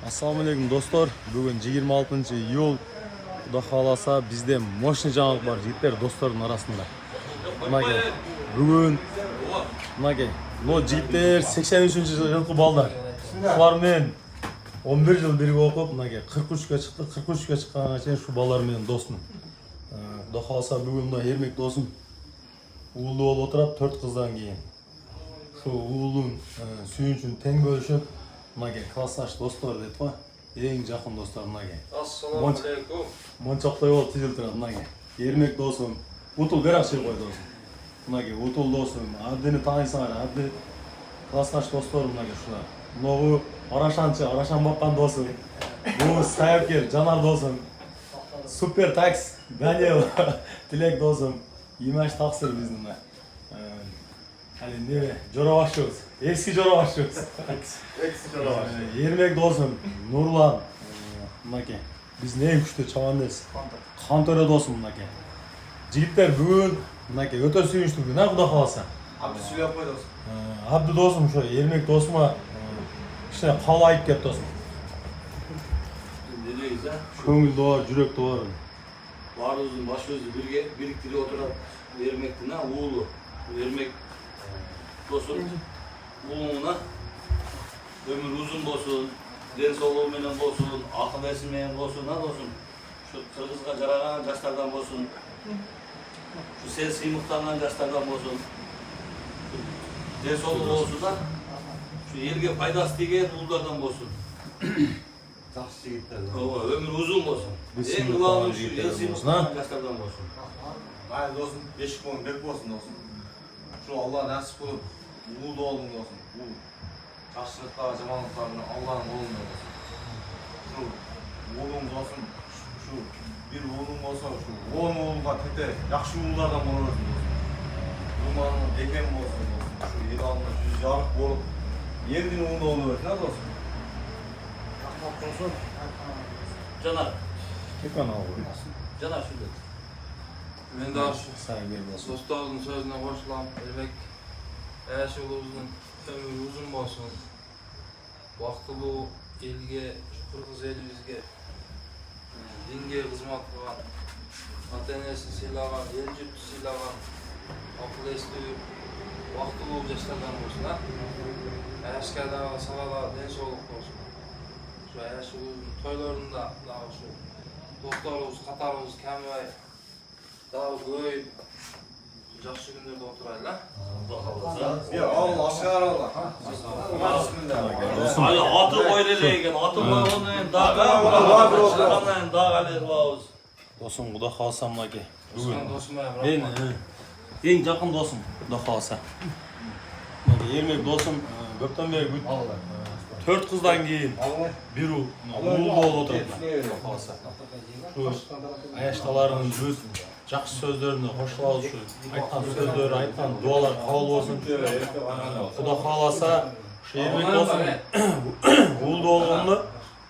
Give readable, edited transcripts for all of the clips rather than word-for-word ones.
Assalamu alaikum dostlar. Bugün 26 iyul. Xudo xolasa bizde moshni жаңалық бар жігіттер достардың арасында. Мынage бүгін мынage но жігіттер 83-ші жылғы балдар. Шулармен 11 жыл бірге оқып, мынage 43-ке шықты. 43-ке шыққанға шейін шу балармен досым. Xudo xolasa бүгін мына ермек досым ұлды болып отырып 4 қыздан кейін. Шу ұлдың сүйіншін тең бөлішіп мынage классташ достар деп па? Ең жақын достар мынage. Ассалаумағалейкум. Моншақтай болып тізіліп тұрады мынage. Ермек досым, Утул бір ақшай қой досым. Мынage Утул досым, Абдені танисыңар, Абды классташ достар мынage шулар. Мынау Арашанчы, Арашан баққан досым. Бұл саяпкер Жанар досым. Супер такс, Даниэл, Тілек досым. Имаш тақсыр біздің. Әлі не, Жоровашчуыз, eski Жоровашчуыз. Ермек досым, Нурлан, мынage. Біздің ең күшті чамандес. Қантөре досым мынage. Жігіттер бүгін мынage өте сүйінішті бүгін, Құда қаласа. Абды сөйлеп қой досым. Абды досым шо, Ермек досыма кішіне қала айып кеп досым. Недейіз, Көңіл доғар, жүрек доғар. Барлығын баш өзі біріктіре отырады. Ермектің ұлы. Ермек досым, ұлыңына өмір ұзын болсын, денсаулығыменен болсын, ақыл есімен болсын, досым. Şu Kırgızға жараған жастардан болсын, şu сен сыймықтанған жастардан болсын, денсаулығы болсын да, şu елге пайдасы тиген ұлдардан болсын. Жақсы жігіттер. Өмір ұзын болсын. Біз Ең сыймықтанған ұлағын жігіттер ел болсын, сыймықтанған жастардан болсын. Ай досым, бешік болың бек болсын досым. Şu Allah нәсіп қылып, ұлды олың досым. Бұл жақсылықтағы, жаманлықтарына Allah'ın қолында досым. Şu ұлың досым, şu bir ұлың болса, şu 10 ұлға тете жақсы ұлдардан болар өсін досым. Ұлманың бекем болсын досым. Şu ел алдында жүз жарық болып, елдің ұлында олар өсін досым. Жанар, Кепен ал ғой. Жанар şurada. Men de Сәлем бер болсын. dostlarımın sözüne koşulam. Ermek yaşımızın ömrü uzun olsun. Vakti bu elge, Kırgız elimizge dinge hizmet kılan, atenesi silagan, el cüptü silagan, akıl esli vakti bu yaşlardan olsun ha. Yaşkada, salada, den soğuk olsun. Şu yaşımızın toylarında daha şu dostlarımız, katarımız, kemvay, daha köy, жақсы күндерде отырайық, Ya Allah aşkar Allah. Bismillah. Ay atı koyrelegen, atı koyğanayın, dağ dağ bağız. Досым, Құда қаласа мынage. Бүгін досыма Мен ең жақын досым, Құда қаласа. Мынage Ермек досым, көптен бері 4 қыздан кейін бір ұл болып отырады. Құда қаласа. Аяшталарының өз жақсы сөздеріне қосылау үшін айтқан сөздер, айтқан дуалар қабыл болсын. Құда қаласа, Ермек досым ұл болғанды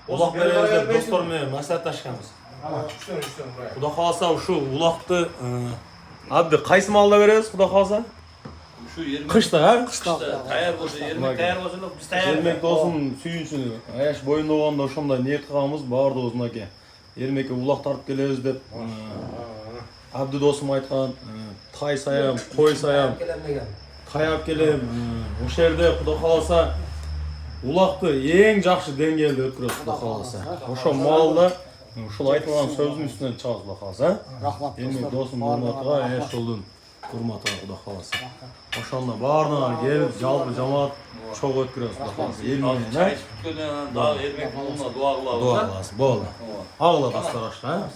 ұлақ береміздер достармен мәслихаттасқанбыз. Құда қаласа ушу улақты Абды қайсы малда береміз Құда қаласа? Şu Ермек Қышта, а? таяр болса, Ермек таяр болса, біз таяр. Ермек досым сүйіншіні аяш бойында болғанда ошондай ниет қылғанбыз бардығыз мынаке. Ермекке улақ тартып келеміз деп Абды досым айтқан тай саям, қой саям, таяп келем. Ошол жерде Құда қаласа улақты ең жақсы деңгейде өткөрөбүз Құда қаласа. Ошол малда ушул айтылған сөздің үстінен чыгабыз Құда қаласа. Рахмат Ермек досым урматыга, аяш жолдун урматыга Құда қаласа. Ошонда баарына келип, жалпы жамаат чоң өткөрөбүз Құда қаласа. Эл менен, Çay içip dağ Ermek buluna dua kılavuz. Дуа кылабыз. Болду. Агыла достор ашта.